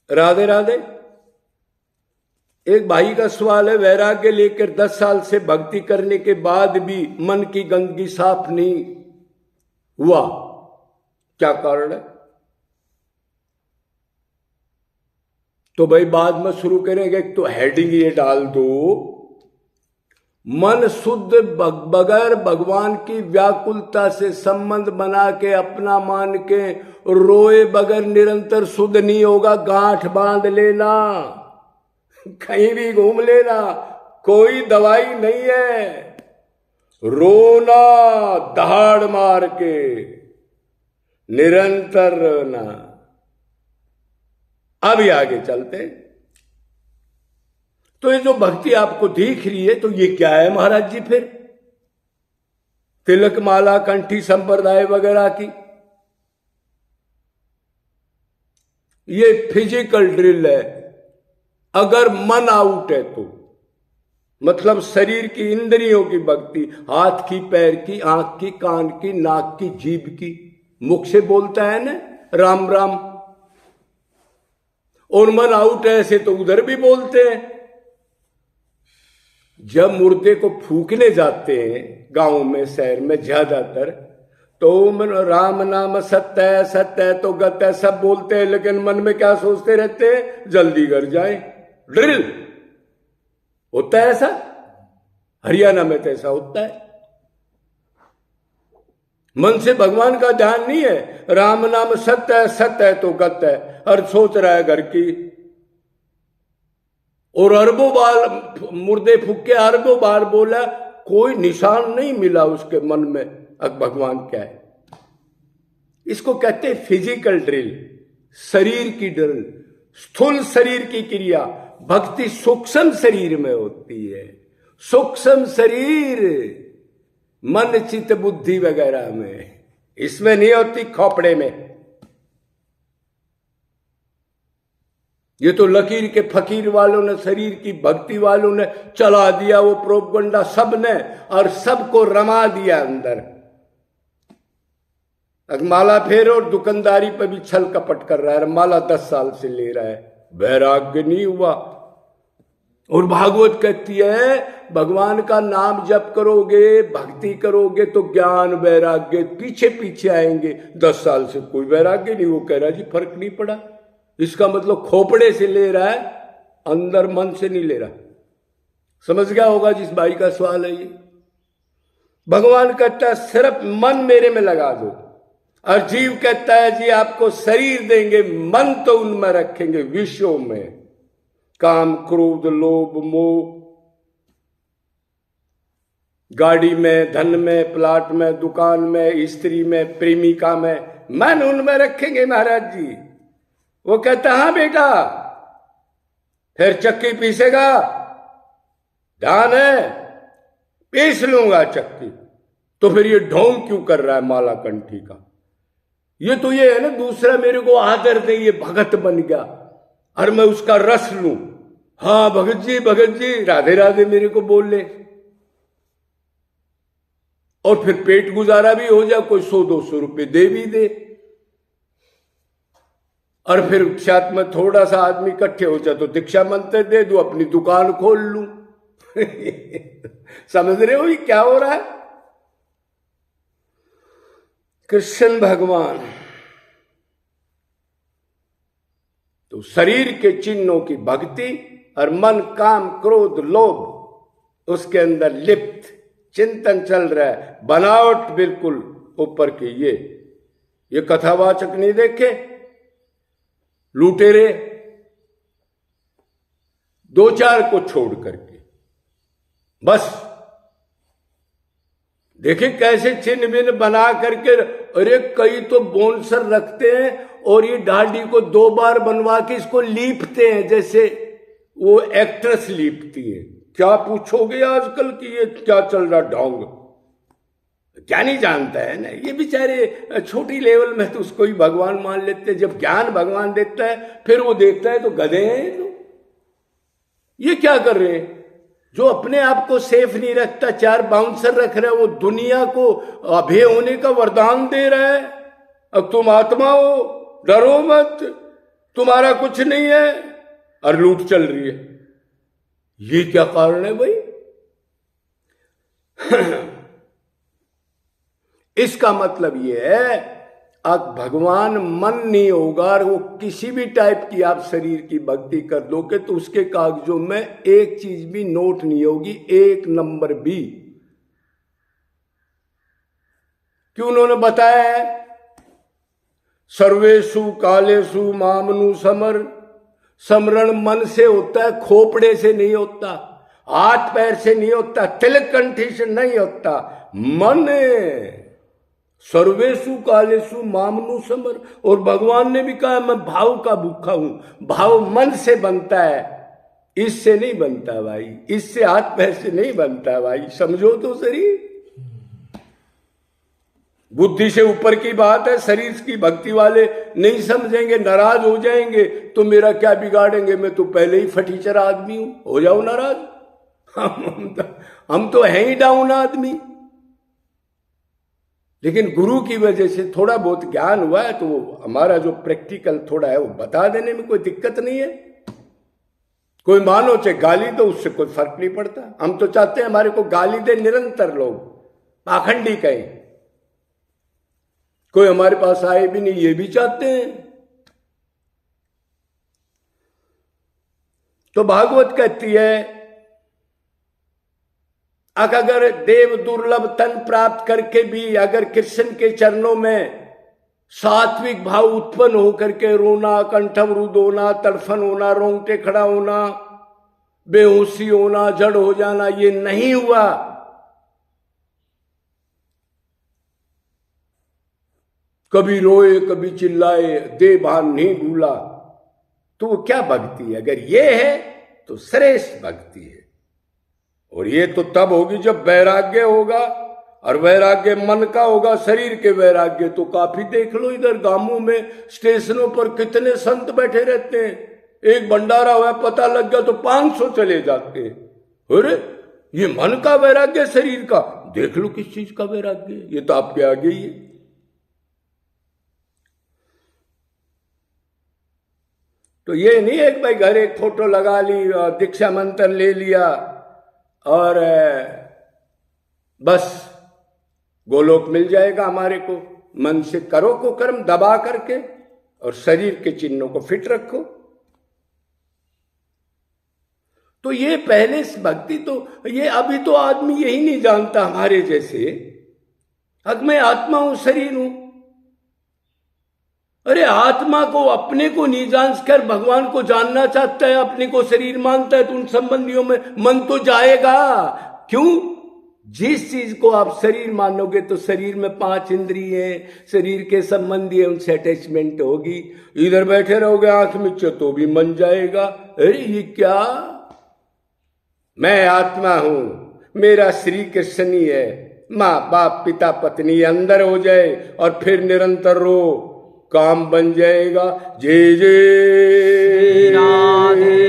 राधे राधे। एक भाई का सवाल है, वैराग्य लेकर 10 साल से भक्ति करने के बाद भी मन की गंदगी साफ नहीं हुआ, क्या कारण है? तो भाई बाद में शुरू करेंगे, तो हेडिंग ये डाल दो, मन शुद्ध बगैर भगवान की व्याकुलता से संबंध बना के अपना मान के रोए बगैर निरंतर शुद्ध नहीं होगा। गांठ बांध लेना, कहीं भी घूम लेना, कोई दवाई नहीं है। रोना दहाड़ मार के, निरंतर रोना। अभी आगे चलते। तो ये जो भक्ति आपको दिख रही है, तो ये क्या है महाराज जी? फिर तिलक माला कंठी संप्रदाय वगैरह की ये फिजिकल ड्रिल है। अगर मन आउट है तो मतलब शरीर की इंद्रियों की भक्ति, हाथ की, पैर की, आंख की, कान की, नाक की, जीभ की, मुख से बोलता है ना राम राम, और मन आउट है ऐसे तो उधर भी बोलते हैं। जब मुर्दे को फूकने जाते हैं गांव में, शहर में ज्यादातर, तो मन राम नाम सत्य है, सत्य है तो गत है, सब बोलते हैं, लेकिन मन में क्या सोचते रहते हैं? जल्दी घर जाए। ड्रिल होता है ऐसा, हरियाणा में तो ऐसा होता है। मन से भगवान का ध्यान नहीं है। राम नाम सत्य है, सत्य है तो गत है, और सोच रहा है घर की, और अरबों बार मुर्दे फूक के अरबों बार बोला, कोई निशान नहीं मिला उसके मन में अब भगवान क्या है। इसको कहते हैं फिजिकल ड्रिल, शरीर की ड्रिल, स्थूल शरीर की क्रिया। भक्ति सूक्ष्म शरीर में होती है, सूक्ष्म शरीर, मन चित्त बुद्धि वगैरह में, इसमें नहीं होती खोपड़े में। ये तो लकीर के फकीर वालों ने, शरीर की भक्ति वालों ने चला दिया वो प्रोपगंडा सब ने, और सबको रमा दिया अंदर। माला फेर और दुकानदारी पे भी छल कपट कर रहा है, माला 10 साल से ले रहा है, वैराग्य नहीं हुआ। और भागवत कहती है भगवान का नाम जप करोगे, भक्ति करोगे तो ज्ञान वैराग्य पीछे पीछे आएंगे। 10 साल से कोई वैराग्य नहीं। वो कह रहा जी फर्क नहीं पड़ा। इसका मतलब खोपड़े से ले रहा है, अंदर मन से नहीं ले रहा। समझ गया होगा जिस भाई का सवाल है ये। भगवान कहता है सिर्फ मन मेरे में लगा दो, और जीव कहता है जी आपको शरीर देंगे, मन तो उनमें रखेंगे विषयों में, काम क्रोध लोभ मोह, गाड़ी में, धन में, प्लाट में, दुकान में, स्त्री में, प्रेमिका में, मन उनमें रखेंगे महाराज जी। वो कहता हाँ बेटा, फिर चक्की पीसेगा, ध्यान है, पीस लूंगा चक्की। तो फिर ये ढोंग क्यों कर रहा है माला कंठी का? ये तो ये है ना, दूसरा मेरे को आदर दे, ये भगत बन गया और मैं उसका रस लूं। हाँ भगत जी राधे राधे मेरे को बोल ले, और फिर पेट गुजारा भी हो जाए, कोई 100-200 रुपए दे भी दे, और फिर साथ में थोड़ा सा आदमी इकट्ठे हो जाए तो दीक्षा मंत्र दे दो, अपनी दुकान खोल लूं। समझ रहे हो ये क्या हो रहा है? कृष्ण भगवान तो शरीर के चिन्हों की भक्ति, और मन काम क्रोध लोभ उसके अंदर लिप्त चिंतन चल रहा है, बनावट बिल्कुल ऊपर की। ये कथावाचक नहीं देखे लुटेरे 2-4 को छोड़ करके, बस देखे कैसे चिन्ह बिन्ह बना करके। अरे कई तो बोनसर रखते हैं और ये दाढ़ी को 2 बार बनवा के इसको लीपते हैं, जैसे वो एक्ट्रेस लीपती है। क्या पूछोगे आजकल की ये क्या चल रहा ढोंग, क्या नहीं जानता है ना ये बेचारे। छोटी लेवल में तो उसको ही भगवान मान लेते हैं। जब ज्ञान भगवान देता है फिर वो देखता है तो गधे हैं। तो ये क्या कर रहे हैं? जो अपने आप को सेफ नहीं रखता, 4 बाउंसर रख रहा है, वो दुनिया को अभय होने का वरदान दे रहा है। अब तुम आत्मा हो, डरो मत, तुम्हारा कुछ नहीं है और लूट चल रही है। ये क्या कारण है भाई? इसका मतलब ये है, अब भगवान मन नहीं होगा और वो किसी भी टाइप की आप शरीर की भक्ति कर दोगे तो उसके कागजों में एक चीज भी नोट नहीं होगी, एक नंबर भी। क्यों उन्होंने बताया है, सर्वेशु कालेशु मामनु समर। समरण मन से होता है, खोपड़े से नहीं होता, हाथ पैर से नहीं होता, तिलक कंठी से नहीं होता, मन। सर्वेशु कालेशु मामनु समर। और भगवान ने भी कहा मैं भाव का भूखा हूं। भाव मन से बनता है, इससे नहीं बनता भाई, इससे हाथ पैर से नहीं बनता भाई, समझो तो सही। बुद्धि से ऊपर की बात है, शरीर की भक्ति वाले नहीं समझेंगे, नाराज हो जाएंगे। तो मेरा क्या बिगाड़ेंगे, मैं तो पहले ही फटीचर आदमी हूं, हो जाओ नाराज। हम तो हैं ही डाउन आदमी। लेकिन गुरु की वजह से थोड़ा बहुत ज्ञान हुआ है तो हमारा जो प्रैक्टिकल थोड़ा है वो बता देने में कोई दिक्कत नहीं है। कोई मानो चाहे गाली दो, उससे कोई फर्क नहीं पड़ता। हम तो चाहते हैं हमारे को गाली दे निरंतर लोग, पाखंडी कहें, कोई हमारे पास आए भी नहीं, ये भी चाहते हैं। तो भागवत कहती है, अगर देव दुर्लभ तन प्राप्त करके भी अगर कृष्ण के चरणों में सात्विक भाव उत्पन्न होकर के रोना, कंठवरुद होना, तड़फन होना, रोंगटे खड़ा होना, बेहोशी होना, जड़ हो जाना, ये नहीं हुआ, कभी रोए कभी चिल्लाए, दे भान नहीं भूला, तो वो क्या भक्ति है? अगर ये है तो श्रेष्ठ भक्ति है। और ये तो तब होगी जब वैराग्य होगा, और वैराग्य मन का होगा, शरीर के वैराग्य तो काफी देख लो, इधर गांवों में स्टेशनों पर कितने संत बैठे रहते हैं। एक भंडारा हुआ, पता लग गया तो 500 चले जाते हैं। अरे ये मन का वैराग्य, शरीर का देख लो किस चीज का वैराग्य, ये तो आपके आगे ही है। तो ये नहीं है कि भाई घर एक फोटो लगा ली, दीक्षा मंत्र ले लिया और बस गोलोक मिल जाएगा हमारे को। मन से करो को कर्म दबा करके, और शरीर के चिन्हों को फिट रखो। तो ये पहले भक्ति तो ये अभी तो आदमी यही नहीं जानता हमारे जैसे, अब मैं आत्मा हूं, शरीर हूं। अरे आत्मा को अपने को नहीं जानकर भगवान को जानना चाहता है, अपने को शरीर मानता है, तो उन संबंधियों में मन तो जाएगा। क्यों? जिस चीज को आप शरीर मानोगे तो शरीर में 5 इंद्रिय हैं, शरीर के संबंधी है, उनसे अटैचमेंट होगी। इधर बैठे रहोगे आंख मिचो तो भी मन जाएगा। अरे ये क्या, मैं आत्मा हूं, मेरा श्री कृष्ण ही है। माँ बाप पिता पत्नी अंदर हो जाए और फिर निरंतर रो, काम बन जाएगा। जय जय राधे।